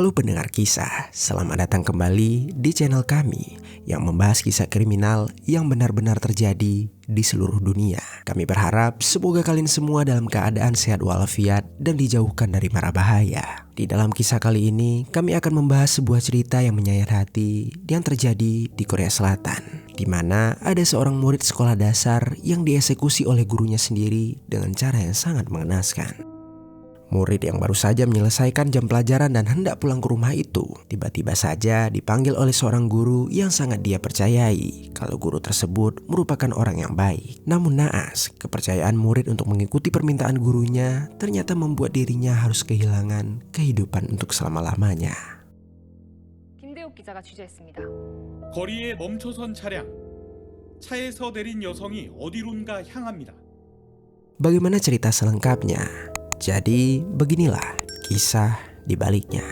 Halo pendengar kisah, selamat datang kembali di channel kami yang membahas kisah kriminal yang benar-benar terjadi di seluruh dunia. Kami berharap semoga kalian semua dalam keadaan sehat walafiat dan dijauhkan dari mara bahaya. Di dalam kisah kali ini, kami akan membahas sebuah cerita yang menyayat hati yang terjadi di Korea Selatan, di mana ada seorang murid sekolah dasar yang dieksekusi oleh gurunya sendiri dengan cara yang sangat mengenaskan. Murid yang baru saja menyelesaikan jam pelajaran dan hendak pulang ke rumah itu tiba-tiba saja dipanggil oleh seorang guru yang sangat dia percayai kalau guru tersebut merupakan orang yang baik. Namun naas, kepercayaan murid untuk mengikuti permintaan gurunya ternyata membuat dirinya harus kehilangan kehidupan untuk selama-lamanya. 김대욱 기자가 취재했습니다. 거리에 멈춰선 차량. 차에서 내린 여성이 어디론가 향합니다. Bagaimana cerita selengkapnya? Jadi beginilah kisah di baliknya.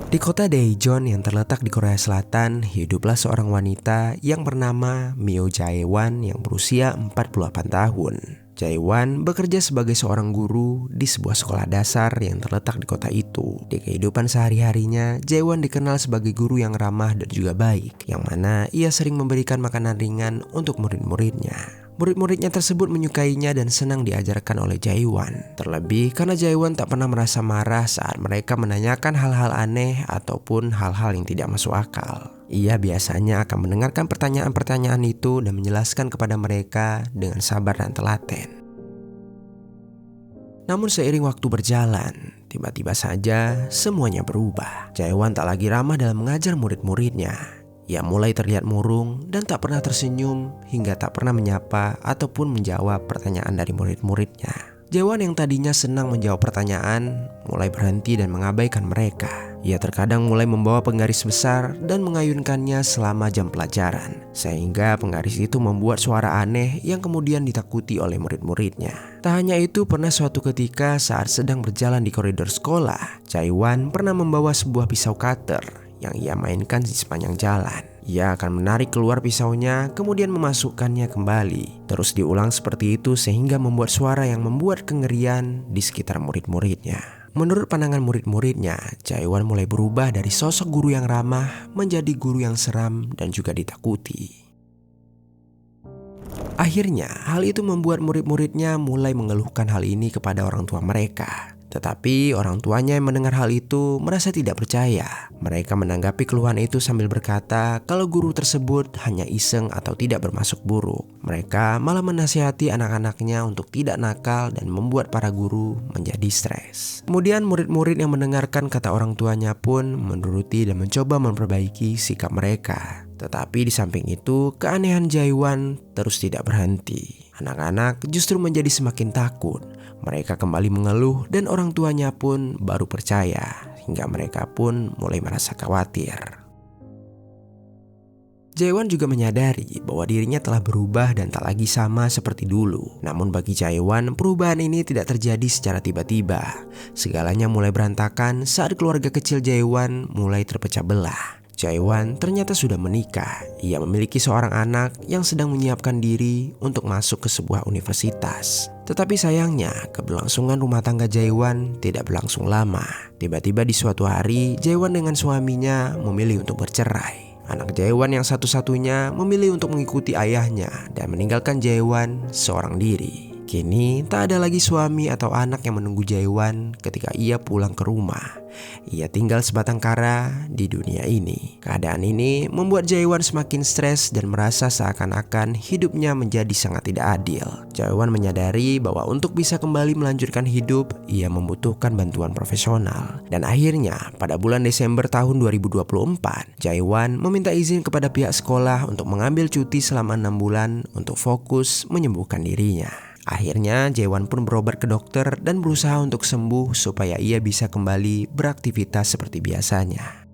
Di kota Daejeon yang terletak di Korea Selatan, hiduplah seorang wanita yang bernama Myo Jae-won yang berusia 48 tahun. Jae-won bekerja sebagai seorang guru di sebuah sekolah dasar yang terletak di kota itu. Di kehidupan sehari-harinya, Jae-won dikenal sebagai guru yang ramah dan juga baik, yang mana ia sering memberikan makanan ringan untuk murid-muridnya. Murid-muridnya tersebut menyukainya dan senang diajarkan oleh Jae-won. Terlebih karena Jae-won tak pernah merasa marah saat mereka menanyakan hal-hal aneh ataupun hal-hal yang tidak masuk akal. Ia biasanya akan mendengarkan pertanyaan-pertanyaan itu dan menjelaskan kepada mereka dengan sabar dan telaten. Namun seiring waktu berjalan, tiba-tiba saja semuanya berubah. Jae-won tak lagi ramah dalam mengajar murid-muridnya. Ia mulai terlihat murung dan tak pernah tersenyum hingga tak pernah menyapa ataupun menjawab pertanyaan dari murid-muridnya. Jae-won yang tadinya senang menjawab pertanyaan mulai berhenti dan mengabaikan mereka. Ia terkadang mulai membawa penggaris besar dan mengayunkannya selama jam pelajaran, sehingga penggaris itu membuat suara aneh yang kemudian ditakuti oleh murid-muridnya. Tak hanya itu, pernah suatu ketika saat sedang berjalan di koridor sekolah, Jae-won pernah membawa sebuah pisau cutter yang ia mainkan di sepanjang jalan. Ia akan menarik keluar pisaunya, kemudian memasukkannya kembali. Terus diulang seperti itu sehingga membuat suara yang membuat kengerian di sekitar murid-muridnya. Menurut pandangan murid-muridnya, Jae-won mulai berubah dari sosok guru yang ramah menjadi guru yang seram dan juga ditakuti. Akhirnya, hal itu membuat murid-muridnya mulai mengeluhkan hal ini kepada orang tua mereka. Tetapi orang tuanya yang mendengar hal itu merasa tidak percaya. Mereka menanggapi keluhan itu sambil berkata kalau guru tersebut hanya iseng atau tidak bermaksud buruk. Mereka malah menasihati anak-anaknya untuk tidak nakal dan membuat para guru menjadi stres. Kemudian murid-murid yang mendengarkan kata orang tuanya pun menuruti dan mencoba memperbaiki sikap mereka. Tetapi di samping itu, keanehan Jae-won terus tidak berhenti. Anak-anak justru menjadi semakin takut. Mereka kembali mengeluh dan orang tuanya pun baru percaya, hingga mereka pun mulai merasa khawatir. Jae-won juga menyadari bahwa dirinya telah berubah dan tak lagi sama seperti dulu. Namun bagi Jae-won, perubahan ini tidak terjadi secara tiba-tiba. Segalanya mulai berantakan saat keluarga kecil Jae-won mulai terpecah belah. Jae-won ternyata sudah menikah. Ia memiliki seorang anak yang sedang menyiapkan diri untuk masuk ke sebuah universitas. Tetapi sayangnya, keberlangsungan rumah tangga Jae-won tidak berlangsung lama. Tiba-tiba di suatu hari, Jae-won dengan suaminya memilih untuk bercerai. Anak Jae-won yang satu-satunya memilih untuk mengikuti ayahnya dan meninggalkan Jae-won seorang diri. Kini tak ada lagi suami atau anak yang menunggu Jae-won ketika ia pulang ke rumah. Ia tinggal sebatang kara di dunia ini. Keadaan ini membuat Jae-won semakin stres dan merasa seakan-akan hidupnya menjadi sangat tidak adil. Jae-won menyadari bahwa untuk bisa kembali melanjutkan hidup, ia membutuhkan bantuan profesional. Dan akhirnya pada bulan Desember tahun 2024, Jae-won meminta izin kepada pihak sekolah untuk mengambil cuti selama 6 bulan untuk fokus menyembuhkan dirinya. Akhirnya Jae-won pun berobat ke dokter dan berusaha untuk sembuh supaya ia bisa kembali beraktivitas seperti biasanya.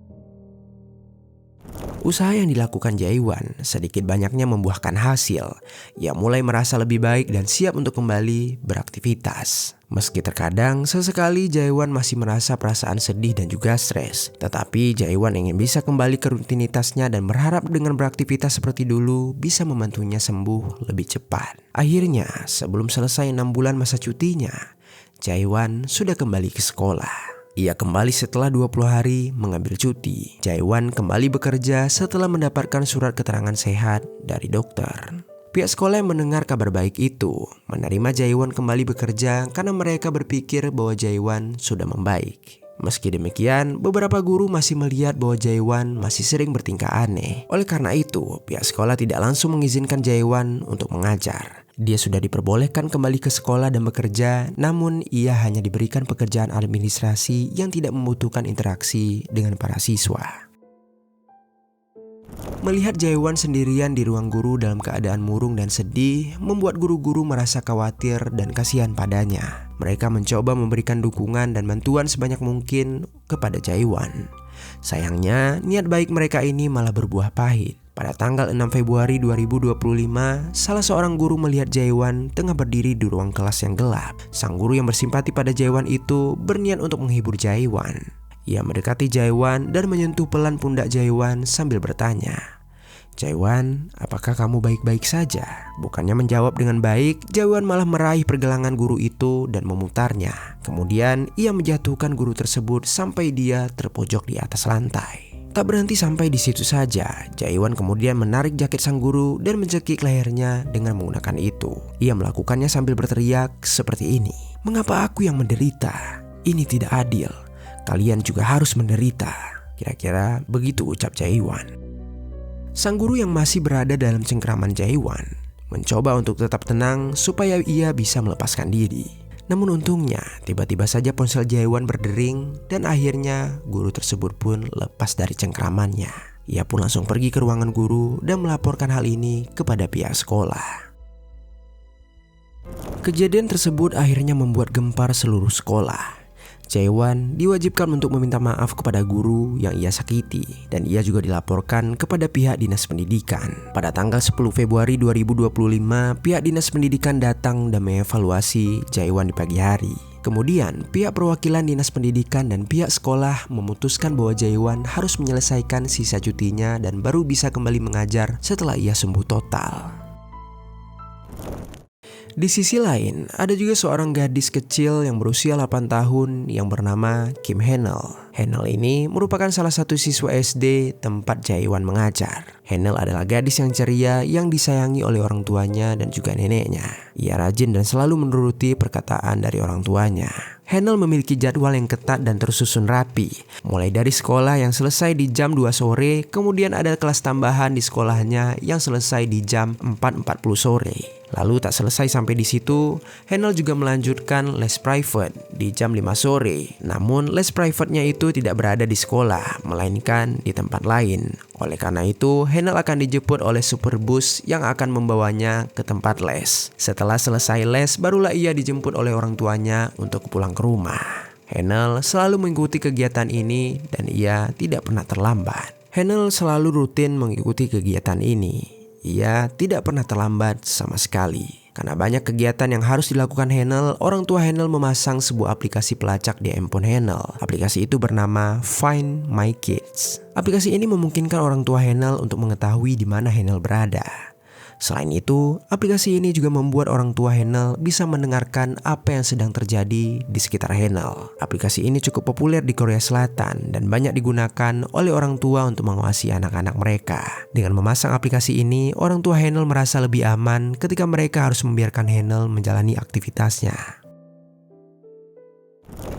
Usaha yang dilakukan Jae-won sedikit banyaknya membuahkan hasil. Ia mulai merasa lebih baik dan siap untuk kembali beraktivitas. Meski terkadang sesekali Jae-won masih merasa perasaan sedih dan juga stres, tetapi Jae-won ingin bisa kembali ke rutinitasnya dan berharap dengan beraktivitas seperti dulu bisa membantunya sembuh lebih cepat. Akhirnya, sebelum selesai 6 bulan masa cutinya, Jaewan sudah kembali ke sekolah. Ia kembali setelah 20 hari mengambil cuti. Jaewan kembali bekerja setelah mendapatkan surat keterangan sehat dari dokter. Pihak sekolah yang mendengar kabar baik itu menerima Jaewan kembali bekerja karena mereka berpikir bahwa Jaewan sudah membaik. Meski demikian, beberapa guru masih melihat bahwa Jaewan masih sering bertingkah aneh. Oleh karena itu, pihak sekolah tidak langsung mengizinkan Jaewan untuk mengajar. Dia sudah diperbolehkan kembali ke sekolah dan bekerja, namun ia hanya diberikan pekerjaan administrasi yang tidak membutuhkan interaksi dengan para siswa. Melihat Jaewan sendirian di ruang guru dalam keadaan murung dan sedih, membuat guru-guru merasa khawatir dan kasihan padanya. Mereka mencoba memberikan dukungan dan bantuan sebanyak mungkin kepada Jaewan. Sayangnya, niat baik mereka ini malah berbuah pahit. Pada tanggal 6 Februari 2025, salah seorang guru melihat Jaewan tengah berdiri di ruang kelas yang gelap. Sang guru yang bersimpati pada Jaewan itu berniat untuk menghibur Jaewan. Ia mendekati Jaewan dan menyentuh pelan pundak Jaewan sambil bertanya, "Jaewan, apakah kamu baik-baik saja?" Bukannya menjawab dengan baik, Jaewan malah meraih pergelangan guru itu dan memutarnya. Kemudian ia menjatuhkan guru tersebut sampai dia terpojok di atas lantai. Tak berhenti sampai di situ saja, Jaewan kemudian menarik jaket sang guru dan mencekik lehernya dengan menggunakan itu. Ia melakukannya sambil berteriak seperti ini, "Mengapa aku yang menderita? Ini tidak adil. Kalian juga harus menderita." Kira-kira begitu ucap Jaewan. Sang guru yang masih berada dalam cengkraman Jaewan mencoba untuk tetap tenang supaya ia bisa melepaskan diri. Namun untungnya tiba-tiba saja ponsel Jaewan berdering dan akhirnya guru tersebut pun lepas dari cengkramannya. Ia pun langsung pergi ke ruangan guru dan melaporkan hal ini kepada pihak sekolah. Kejadian tersebut akhirnya membuat gempar seluruh sekolah. Jaewan diwajibkan untuk meminta maaf kepada guru yang ia sakiti dan ia juga dilaporkan kepada pihak dinas pendidikan. Pada tanggal 10 Februari 2025, pihak dinas pendidikan datang dan mengevaluasi Jaewan di pagi hari. Kemudian pihak perwakilan dinas pendidikan dan pihak sekolah memutuskan bahwa Jaewan harus menyelesaikan sisa cutinya dan baru bisa kembali mengajar setelah ia sembuh total. Di sisi lain, ada juga seorang gadis kecil yang berusia 8 tahun yang bernama Kim Hanel. Hanel ini merupakan salah satu siswa SD tempat Jaewan mengajar. Hanel adalah gadis yang ceria yang disayangi oleh orang tuanya dan juga neneknya. Ia rajin dan selalu menuruti perkataan dari orang tuanya. Hanel memiliki jadwal yang ketat dan tersusun rapi. Mulai dari sekolah yang selesai di jam 2 sore, kemudian ada kelas tambahan di sekolahnya yang selesai di jam 4.40 sore. Lalu tak selesai sampai di situ, Hanel juga melanjutkan les private di jam 5 sore. Namun les private-nya itu tidak berada di sekolah, melainkan di tempat lain. Oleh karena itu, Hanel akan dijemput oleh superbus yang akan membawanya ke tempat les. Setelah selesai les, barulah ia dijemput oleh orang tuanya untuk pulang ke rumah. Hanel selalu mengikuti kegiatan ini dan ia tidak pernah terlambat. Hanel selalu rutin mengikuti kegiatan ini. Ia tidak pernah terlambat sama sekali. Karena banyak kegiatan yang harus dilakukan Hanel, orang tua Hanel memasang sebuah aplikasi pelacak di handphone Hanel. Aplikasi itu bernama Find My Kids. Aplikasi ini memungkinkan orang tua Hanel untuk mengetahui di mana Hanel berada. Selain itu, aplikasi ini juga membuat orang tua Hanel bisa mendengarkan apa yang sedang terjadi di sekitar Hanel. Aplikasi ini cukup populer di Korea Selatan dan banyak digunakan oleh orang tua untuk mengawasi anak-anak mereka. Dengan memasang aplikasi ini, orang tua Hanel merasa lebih aman ketika mereka harus membiarkan Hanel menjalani aktivitasnya.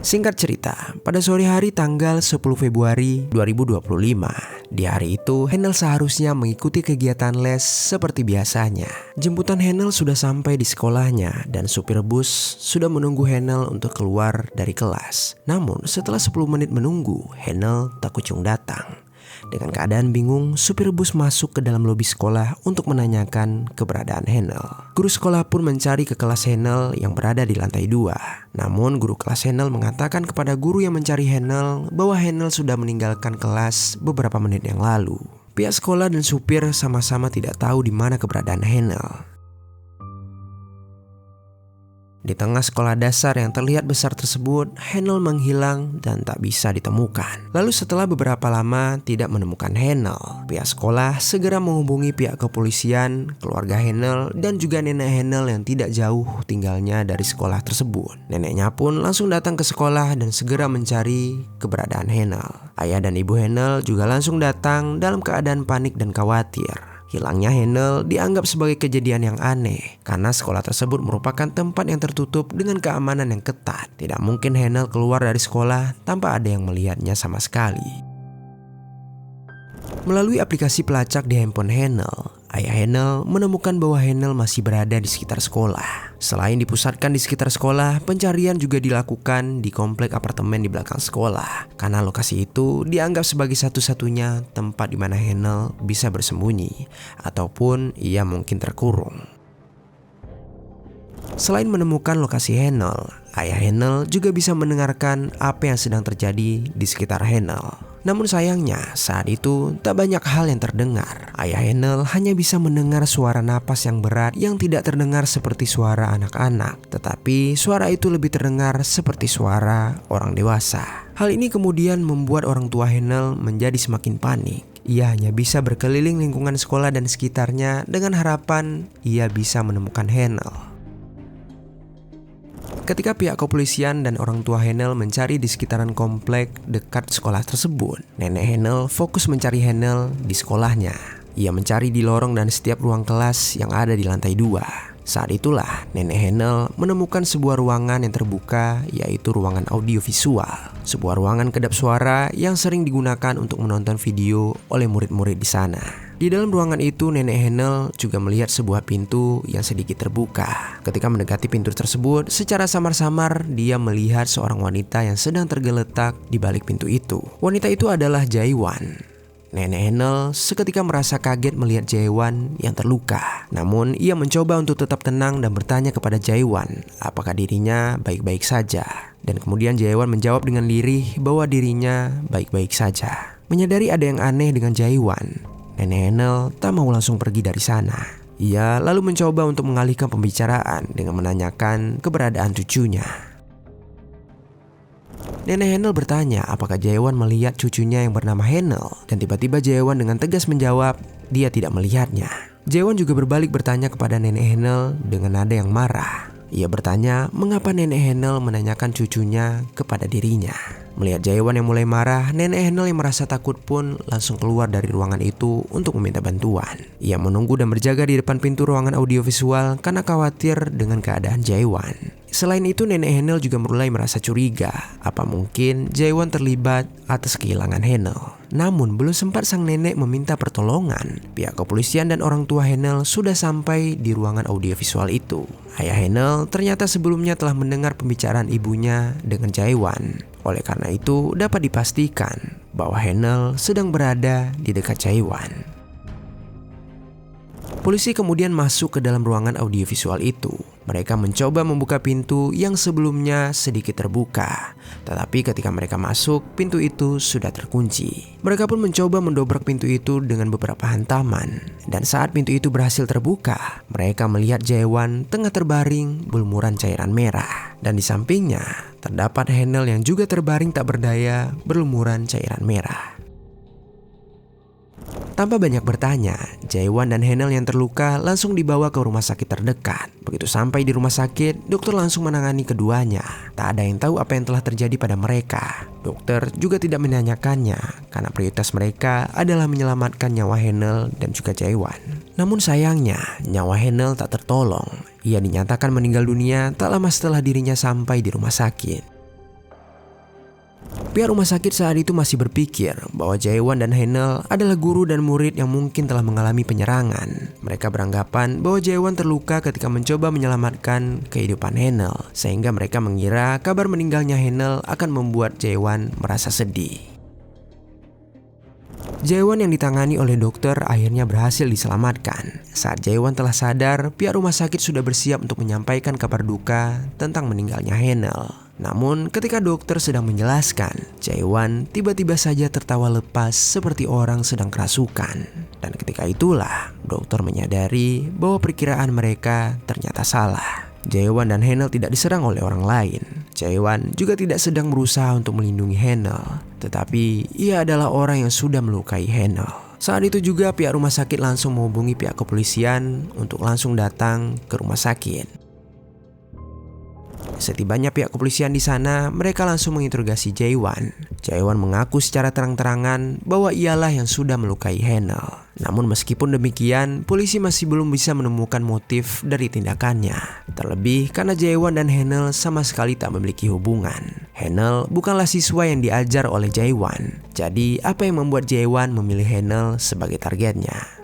Singkat cerita, pada sore hari tanggal 10 Februari 2025, di hari itu Hanel seharusnya mengikuti kegiatan les seperti biasanya. Jemputan Hanel sudah sampai di sekolahnya dan supir bus sudah menunggu Hanel untuk keluar dari kelas. Namun setelah 10 menit menunggu, Hanel tak kunjung datang. Dengan keadaan bingung, supir bus masuk ke dalam lobi sekolah untuk menanyakan keberadaan Hanel. Guru sekolah pun mencari ke kelas Hanel yang berada di lantai 2. Namun guru kelas Hanel mengatakan kepada guru yang mencari Hanel bahwa Hanel sudah meninggalkan kelas beberapa menit yang lalu. Pihak sekolah dan supir sama-sama tidak tahu di mana keberadaan Hanel. Di tengah sekolah dasar yang terlihat besar tersebut, Henel menghilang dan tak bisa ditemukan. Lalu setelah beberapa lama tidak menemukan Henel, pihak sekolah segera menghubungi pihak kepolisian, keluarga Henel, dan juga nenek Henel yang tidak jauh tinggalnya dari sekolah tersebut. Neneknya pun langsung datang ke sekolah dan segera mencari keberadaan Henel. Ayah dan ibu Henel juga langsung datang dalam keadaan panik dan khawatir. Hilangnya Henel dianggap sebagai kejadian yang aneh karena sekolah tersebut merupakan tempat yang tertutup dengan keamanan yang ketat. Tidak mungkin Henel keluar dari sekolah tanpa ada yang melihatnya sama sekali. Melalui aplikasi pelacak di handphone Henel, ayah Henel menemukan bahwa Henel masih berada di sekitar sekolah. Selain dipusatkan di sekitar sekolah, pencarian juga dilakukan di komplek apartemen di belakang sekolah. Karena lokasi itu dianggap sebagai satu-satunya tempat di mana Henel bisa bersembunyi ataupun ia mungkin terkurung. Selain menemukan lokasi Henel, ayah Henel juga bisa mendengarkan apa yang sedang terjadi di sekitar Henel. Namun sayangnya saat itu tak banyak hal yang terdengar. Ayah Henel hanya bisa mendengar suara napas yang berat yang tidak terdengar seperti suara anak-anak, tetapi suara itu lebih terdengar seperti suara orang dewasa. Hal ini kemudian membuat orang tua Henel menjadi semakin panik. Ia hanya bisa berkeliling lingkungan sekolah dan sekitarnya dengan harapan ia bisa menemukan Henel. Ketika pihak kepolisian dan orang tua Henel mencari di sekitaran komplek dekat sekolah tersebut, nenek Henel fokus mencari Henel di sekolahnya. Ia mencari di lorong dan setiap ruang kelas yang ada di lantai 2. Saat itulah nenek Henel menemukan sebuah ruangan yang terbuka, yaitu ruangan audiovisual. Sebuah ruangan kedap suara yang sering digunakan untuk menonton video oleh murid-murid di sana. Di dalam ruangan itu, nenek Henel juga melihat sebuah pintu yang sedikit terbuka. Ketika mendekati pintu tersebut, secara samar-samar dia melihat seorang wanita yang sedang tergeletak di balik pintu itu. Wanita itu adalah Jae-won. Nenek Henel seketika merasa kaget melihat Jae-won yang terluka. Namun ia mencoba untuk tetap tenang dan bertanya kepada Jae-won apakah dirinya baik-baik saja. Dan kemudian Jae-won menjawab dengan lirih bahwa dirinya baik-baik saja. Menyadari ada yang aneh dengan Jae-won, nenek Henel tak mau langsung pergi dari sana. Ia lalu mencoba untuk mengalihkan pembicaraan dengan menanyakan keberadaan cucunya. Nenek Henel bertanya apakah Jae-won melihat cucunya yang bernama Henel, dan tiba-tiba Jae-won dengan tegas menjawab dia tidak melihatnya. Jae-won juga berbalik bertanya kepada nenek Henel dengan nada yang marah. Ia bertanya mengapa nenek Henel menanyakan cucunya kepada dirinya. Melihat Jae-won yang mulai marah, nenek Henel yang merasa takut pun langsung keluar dari ruangan itu untuk meminta bantuan. Ia menunggu dan berjaga di depan pintu ruangan audiovisual karena khawatir dengan keadaan Jae-won. Selain itu, nenek Henel juga mulai merasa curiga. Apa mungkin Jae-won terlibat atas kehilangan Henel? Namun belum sempat sang nenek meminta pertolongan, pihak kepolisian dan orang tua Henel sudah sampai di ruangan audiovisual itu. Ayah Henel ternyata sebelumnya telah mendengar pembicaraan ibunya dengan Jae-won. Oleh karena itu dapat dipastikan bahwa Henel sedang berada di dekat Jae-won. Polisi kemudian masuk ke dalam ruangan audiovisual itu. Mereka mencoba membuka pintu yang sebelumnya sedikit terbuka. Tetapi ketika mereka masuk, pintu itu sudah terkunci. Mereka pun mencoba mendobrak pintu itu dengan beberapa hantaman. Dan saat pintu itu berhasil terbuka, mereka melihat Jae-won tengah terbaring berlumuran cairan merah. Dan di sampingnya, terdapat Henel yang juga terbaring tak berdaya berlumuran cairan merah. Tanpa banyak bertanya, Jae-won dan Henel yang terluka langsung dibawa ke rumah sakit terdekat. Begitu sampai di rumah sakit, dokter langsung menangani keduanya. Tak ada yang tahu apa yang telah terjadi pada mereka. Dokter juga tidak menanyakannya karena prioritas mereka adalah menyelamatkan nyawa Henel dan juga Jae-won. Namun sayangnya, nyawa Henel tak tertolong. Ia dinyatakan meninggal dunia tak lama setelah dirinya sampai di rumah sakit. Pihak rumah sakit saat itu masih berpikir bahwa Jae-won dan Henel adalah guru dan murid yang mungkin telah mengalami penyerangan. Mereka beranggapan bahwa Jae-won terluka ketika mencoba menyelamatkan kehidupan Henel, sehingga mereka mengira kabar meninggalnya Henel akan membuat Jae-won merasa sedih. Jae-won yang ditangani oleh dokter akhirnya berhasil diselamatkan. Saat Jae-won telah sadar, pihak rumah sakit sudah bersiap untuk menyampaikan kabar duka tentang meninggalnya Henel. Namun ketika dokter sedang menjelaskan, Jae-won tiba-tiba saja tertawa lepas seperti orang sedang kerasukan. Dan ketika itulah dokter menyadari bahwa perkiraan mereka ternyata salah. Jae-won dan Hae-nul tidak diserang oleh orang lain. Jae-won juga tidak sedang berusaha untuk melindungi Hae-nul, tetapi ia adalah orang yang sudah melukai Hae-nul. Saat itu juga pihak rumah sakit langsung menghubungi pihak kepolisian untuk langsung datang ke rumah sakit. Setibanya pihak kepolisian di sana, mereka langsung menginterogasi Jae-won. Jae-won mengaku secara terang-terangan bahwa ialah yang sudah melukai Hae-nul. Namun meskipun demikian, polisi masih belum bisa menemukan motif dari tindakannya. Terlebih karena Jae-won dan Hae-nul sama sekali tak memiliki hubungan. Hae-nul bukanlah siswa yang diajar oleh Jae-won. Jadi apa yang membuat Jae-won memilih Hae-nul sebagai targetnya?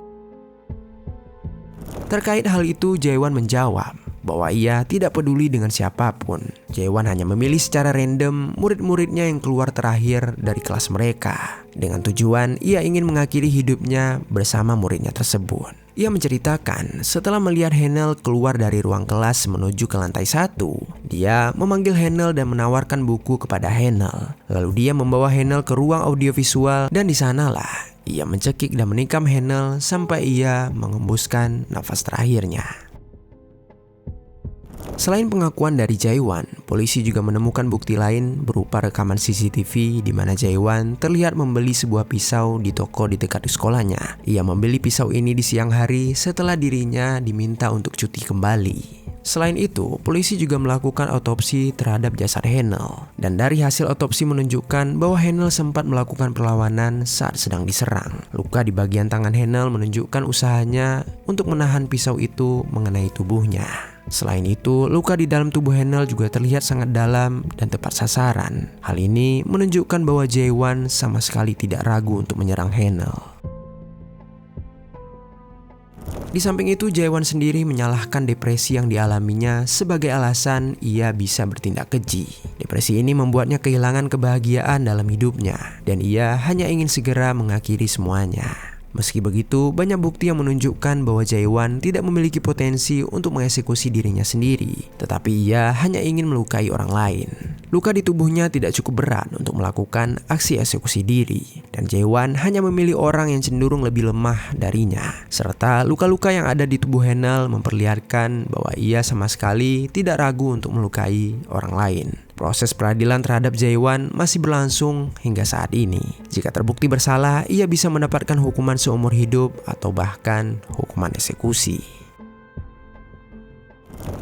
Terkait hal itu, Jae-won menjawab bahwa ia tidak peduli dengan siapapun. Jae-won hanya memilih secara random murid-muridnya yang keluar terakhir dari kelas mereka. Dengan tujuan ia ingin mengakhiri hidupnya bersama muridnya tersebut. Ia menceritakan setelah melihat Hae-nul keluar dari ruang kelas menuju ke lantai 1, dia memanggil Hae-nul dan menawarkan buku kepada Hae-nul. Lalu dia membawa Hae-nul ke ruang audiovisual dan di sanalah ia mencekik dan menikam Hae-nul sampai ia mengembuskan nafas terakhirnya. Selain pengakuan dari Jae-won, polisi juga menemukan bukti lain berupa rekaman CCTV di mana Jae-won terlihat membeli sebuah pisau di toko di dekat sekolahnya. Ia membeli pisau ini di siang hari setelah dirinya diminta untuk cuti kembali. Selain itu, polisi juga melakukan otopsi terhadap jasad Hae-nul. Dan dari hasil otopsi menunjukkan bahwa Hae-nul sempat melakukan perlawanan saat sedang diserang. Luka di bagian tangan Hae-nul menunjukkan usahanya untuk menahan pisau itu mengenai tubuhnya. Selain itu, luka di dalam tubuh Hae-nul juga terlihat sangat dalam dan tepat sasaran. Hal ini menunjukkan bahwa Jae-won sama sekali tidak ragu untuk menyerang Hae-nul. Di samping itu, Jae-won sendiri menyalahkan depresi yang dialaminya sebagai alasan ia bisa bertindak keji. Depresi ini membuatnya kehilangan kebahagiaan dalam hidupnya, dan ia hanya ingin segera mengakhiri semuanya. Meski begitu, banyak bukti yang menunjukkan bahwa Jae-won tidak memiliki potensi untuk mengeksekusi dirinya sendiri, tetapi ia hanya ingin melukai orang lain. Luka di tubuhnya tidak cukup berat untuk melakukan aksi eksekusi diri, dan Jae-won hanya memilih orang yang cenderung lebih lemah darinya. Serta luka-luka yang ada di tubuh Hae-nul memperlihatkan bahwa ia sama sekali tidak ragu untuk melukai orang lain. Proses peradilan terhadap Jae-won masih berlangsung hingga saat ini. Jika terbukti bersalah, ia bisa mendapatkan hukuman seumur hidup atau bahkan hukuman eksekusi.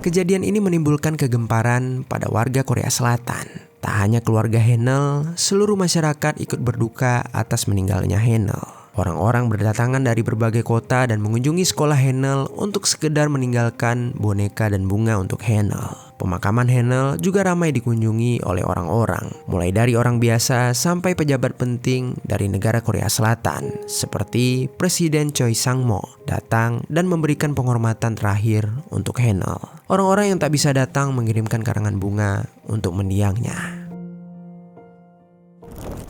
Kejadian ini menimbulkan kegemparan pada warga Korea Selatan. Tak hanya keluarga Hae-nul, seluruh masyarakat ikut berduka atas meninggalnya Hae-nul. Orang-orang berdatangan dari berbagai kota dan mengunjungi sekolah Hae-nul untuk sekedar meninggalkan boneka dan bunga untuk Hae-nul. Pemakaman Hae-nul juga ramai dikunjungi oleh orang-orang, mulai dari orang biasa sampai pejabat penting dari negara Korea Selatan, seperti Presiden Choi Sang-mo datang dan memberikan penghormatan terakhir untuk Hae-nul. Orang-orang yang tak bisa datang mengirimkan karangan bunga untuk mendiangnya.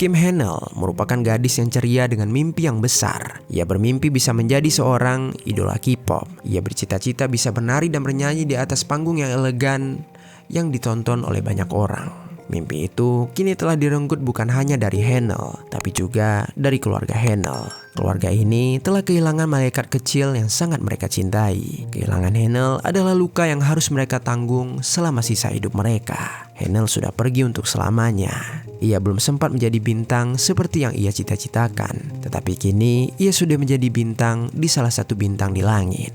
Kim Hae-nul merupakan gadis yang ceria dengan mimpi yang besar. Ia bermimpi bisa menjadi seorang idola K-pop. Ia bercita-cita bisa menari dan bernyanyi di atas panggung yang elegan yang ditonton oleh banyak orang. Mimpi itu kini telah direnggut bukan hanya dari Hae-nul, tapi juga dari keluarga Hae-nul. Keluarga ini telah kehilangan malaikat kecil yang sangat mereka cintai. Kehilangan Hae-nul adalah luka yang harus mereka tanggung selama sisa hidup mereka. Hae-nul sudah pergi untuk selamanya. Ia belum sempat menjadi bintang seperti yang ia cita-citakan, tetapi kini ia sudah menjadi bintang di salah satu bintang di langit.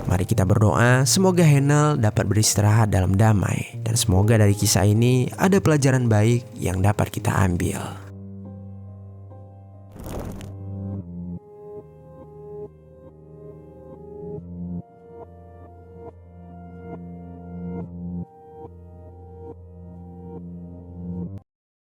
Mari kita berdoa semoga Hae-nul dapat beristirahat dalam damai, dan semoga dari kisah ini ada pelajaran baik yang dapat kita ambil.